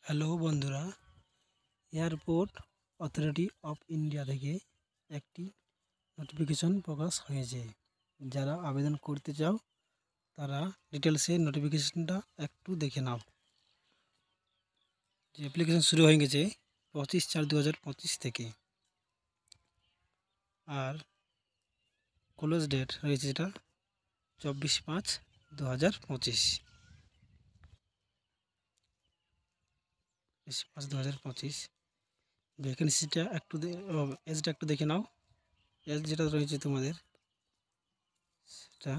Hello বন্ধুরা, airport authority of India থেকে একটি নোটিফিকেশন প্রকাশ হয়েছে। যারা আবেদন করতে চাও তারা ডিটেলসে নোটিফিকেশনটা একটু দেখে নাও। যে অ্যাপ্লিকেশন শুরু হয়ে গেছে 25/4/2025 থেকে, আর ক্লোজ ডেট রয়েছে যেটা 24/5/2025। 24/5/2025 ভ্যাকেন্সিটা এজটা একটু দেখে নাও। এজ যেটা রয়েছে তোমাদের সেটা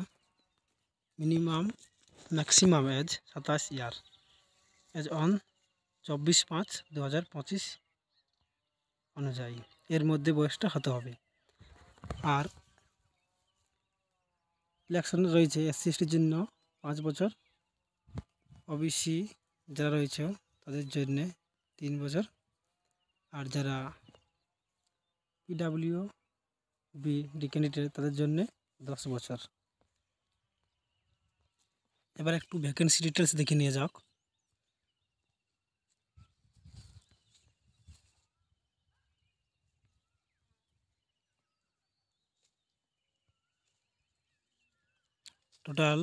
maximum age 27 year, age on 24/5/2025 অনুযায়ী এর মধ্যে বয়সটা হতে হবে। আর ইলেকশন রয়েছে SC STর জন্য 5 বছর, ওবিসি যারা রয়েছে তাদের জন্য 3 বছর, আর যারা PWBD ক্যান্ডিডেট তাদের জন্য 10 বছর। এবার একটু ভ্যাকেন্সি ডিটেলস দেখে নিয়ে যাক। টোটাল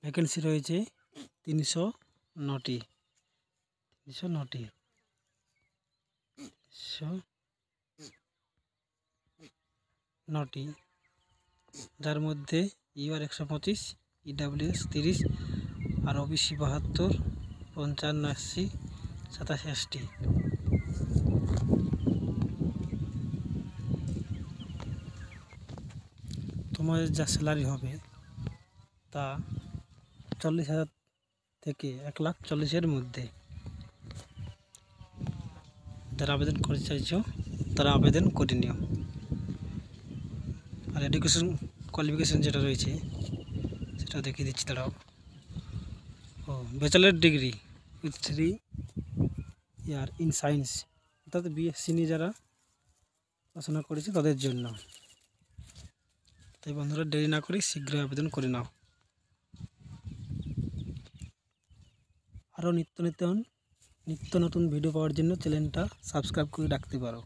ভ্যাকেন্সি রয়েছে 309টি। যার মধ্যে UR 125, EWS 30, আর OBC 72, 55 SC, 27 ST। তোমাদের যা স্যালারি হবে তা 40,000 থেকে 1,40,000 মধ্যে। যারা আবেদন করতে চাইছো তারা আবেদন করে নিও। আর এডুকেশন কোয়ালিফিকেশান যেটা রয়েছে সেটা দেখিয়ে দিচ্ছি, দাঁড়াও। Bachelor degree with 3 year in science, অর্থাৎ BSc নিয়ে যারা পড়াশোনা করেছে তাদের জন্য। তাই বন্ধুরা, দেরি না করে শীঘ্রই আবেদন করে নাও। আরও নিত্য নতুন ভিডিও পাওয়ার জন্য চ্যানেলটা সাবস্ক্রাইব করে রাখতে পারো।